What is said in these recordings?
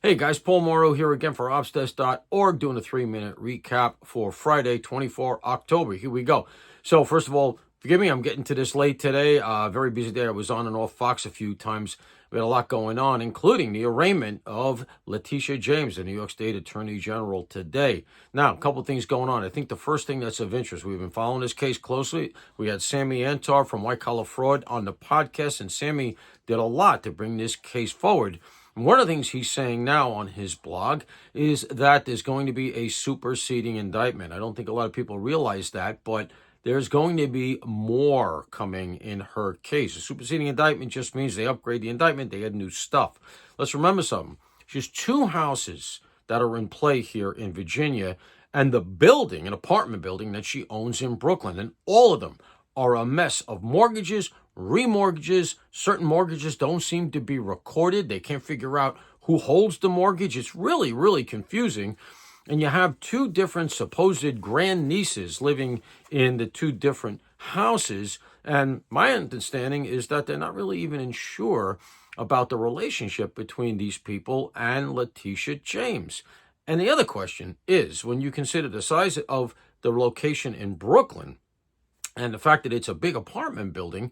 Hey guys, Paul Morrow here again for Obsdesk.org, doing a 3-minute recap for Friday, 24 October. Here we go. So first of all, forgive me, I'm getting to this late today. Very busy day. I was on and off Fox a few times. We had a lot going on, including the arraignment of Tish, the New York State Attorney General, today. Now, a couple things going on. I think the first thing that's of interest, we've been following this case closely. We had Sammy Antar from White Collar Fraud on the podcast, and Sammy did a lot to bring this case forward. One of the things he's saying now on his blog is that there's going to be a superseding indictment. I don't think a lot of people realize that, but there's going to be more coming in her case. A superseding indictment just means they upgrade the indictment, they add new stuff. Let's remember something. She has two houses that are in play here in Virginia, and the building, an apartment building that she owns in Brooklyn, and all of them are a mess of mortgages, remortgages. Certain mortgages don't seem to be recorded. They can't figure out who holds the mortgage. It's really, really confusing. And you have two different supposed grandnieces living in the two different houses. And my understanding is that they're not really even sure about the relationship between these people and Letitia James. And the other question is, when you consider the size of the location in Brooklyn, and the fact that it's a big apartment building,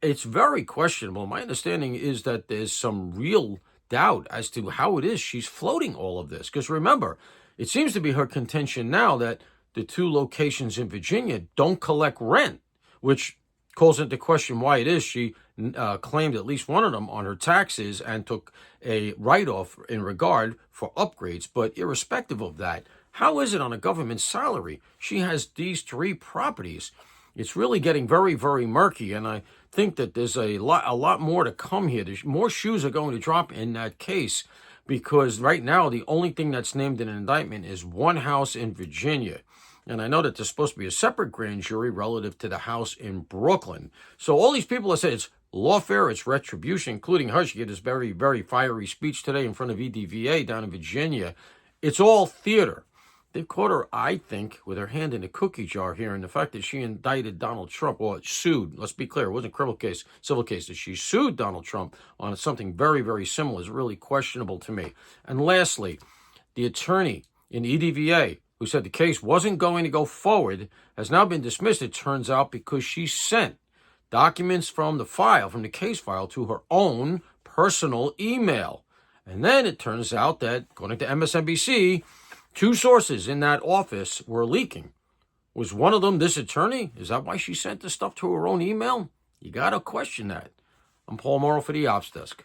it's very questionable. My understanding is that there's some real doubt as to how it is she's floating all of this. Because remember, it seems to be her contention now that the two locations in Virginia don't collect rent, which calls into question why it is she claimed at least one of them on her taxes and took a write-off in regard for upgrades. But irrespective of that, how is it on a government salary she has these three properties? It's really getting very, very murky, and I think that there's a lot more to come here. There's more shoes are going to drop in that case, because right now the only thing that's named in an indictment is one house in Virginia. And I know that there's supposed to be a separate grand jury relative to the house in Brooklyn. So all these people have said it's lawfare, it's retribution, including her. She gave this very, very fiery speech today in front of EDVA down in Virginia. It's all theater. They've caught her, I think, with her hand in the cookie jar here, and the fact that she indicted Donald Trump, well, sued. Let's be clear, it wasn't a criminal case, civil case. That she sued Donald Trump on something very, very similar is really questionable to me. And lastly, the attorney in EDVA who said the case wasn't going to go forward has now been dismissed, it turns out, because she sent documents from the case file, to her own personal email. And then it turns out that, according to MSNBC, two sources in that office were leaking. Was one of them this attorney? Is that why she sent the stuff to her own email? You got to question that. I'm Paul Morrow for the Ops Desk.